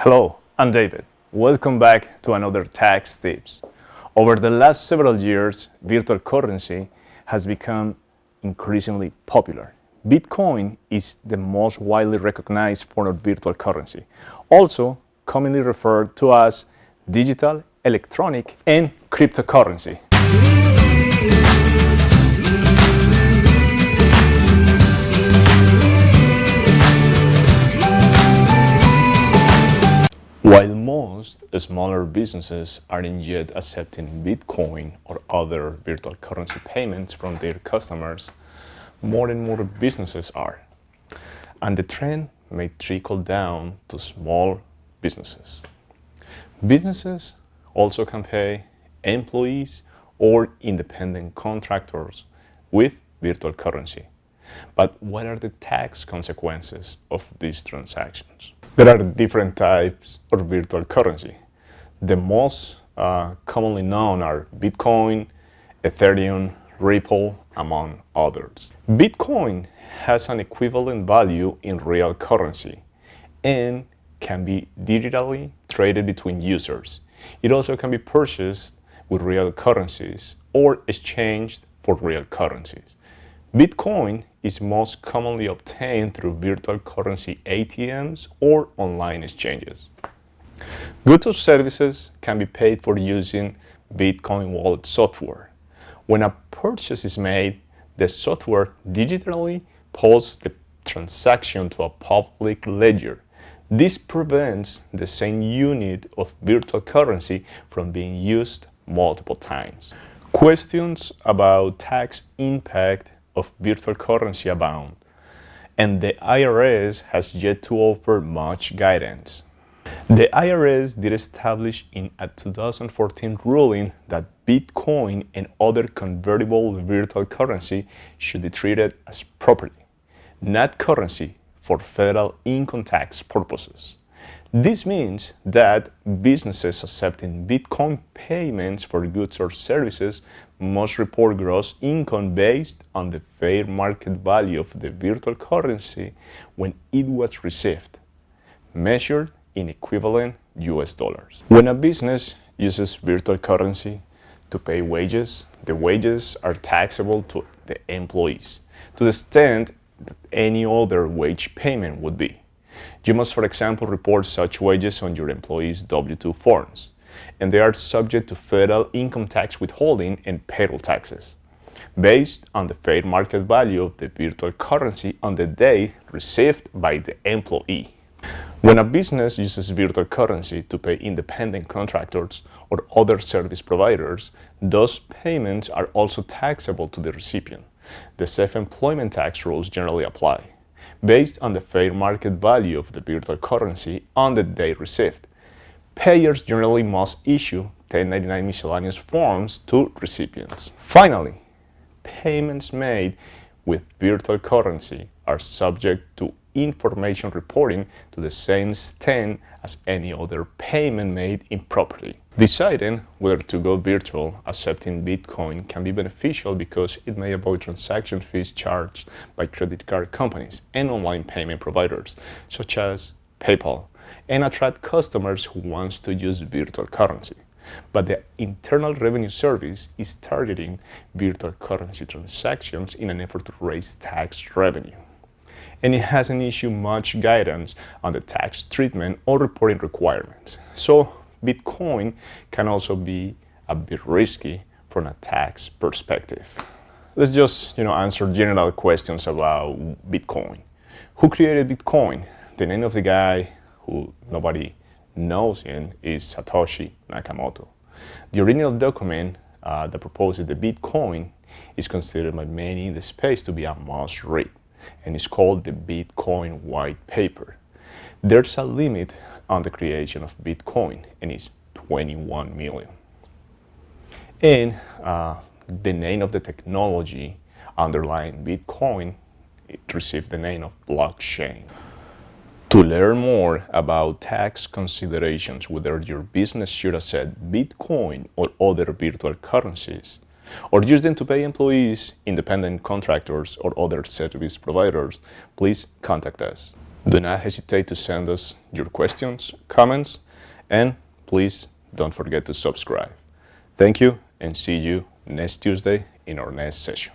Hello, I'm David. Welcome back to another tax tips. Over the last several years, virtual currency has become increasingly popular. Bitcoin is the most widely recognized form of virtual currency, also commonly referred to as digital, electronic, and cryptocurrency. While most smaller businesses aren't yet accepting Bitcoin or other virtual currency payments from their customers, more and more businesses are. And the trend may trickle down to small businesses. Businesses also can pay employees or independent contractors with virtual currency. But what are the tax consequences of these transactions? There are different types of virtual currency. The most commonly known are Bitcoin, Ethereum, Ripple, among others. Bitcoin has an equivalent value in real currency and can be digitally traded between users. It also can be purchased with real currencies or exchanged for real currencies. Bitcoin is most commonly obtained through virtual currency ATMs or online exchanges. Goods or services can be paid for using Bitcoin wallet software. When a purchase is made, the software digitally posts the transaction to a public ledger. This prevents the same unit of virtual currency from being used multiple times. Questions about tax impact of virtual currency abound, and the IRS has yet to offer much guidance. The IRS did establish in a 2014 ruling that Bitcoin and other convertible virtual currency should be treated as property, not currency, for federal income tax purposes. This means that businesses accepting Bitcoin payments for goods or services must report gross income based on the fair market value of the virtual currency when it was received, measured in equivalent US dollars. When a business uses virtual currency to pay wages, the wages are taxable to the employees to the extent that any other wage payment would be. You must, for example, report such wages on your employees' W-2 forms, and they are subject to federal income tax withholding and payroll taxes, based on the fair market value of the virtual currency on the day received by the employee. When a business uses virtual currency to pay independent contractors or other service providers, those payments are also taxable to the recipient. The self-employment tax rules generally apply, based on the fair market value of the virtual currency on the day received. Payers generally must issue 1099 miscellaneous forms to recipients. Finally, payments made with virtual currency are subject to information reporting to the same extent as any other payment made in property. Deciding whether to go virtual accepting Bitcoin can be beneficial because it may avoid transaction fees charged by credit card companies and online payment providers, such as PayPal, and attract customers who want to use virtual currency. But the Internal Revenue Service is targeting virtual currency transactions in an effort to raise tax revenue, and it hasn't issued much guidance on the tax treatment or reporting requirements. So Bitcoin can also be a bit risky from a tax perspective. Let's just answer general questions about Bitcoin. Who created Bitcoin? The name of the guy who nobody knows him is Satoshi Nakamoto. The original document that proposes the Bitcoin is considered by many in the space to be a must read, and it's called the Bitcoin White Paper. There's a limit on the creation of Bitcoin, and it's 21 million. And the name of the technology underlying Bitcoin, it received the name of blockchain. To learn more about tax considerations, whether your business should accept Bitcoin or other virtual currencies, or use them to pay employees, independent contractors, or other service providers, please contact us. Do not hesitate to send us your questions, comments, and please don't forget to subscribe. Thank you and see you next Tuesday in our next session.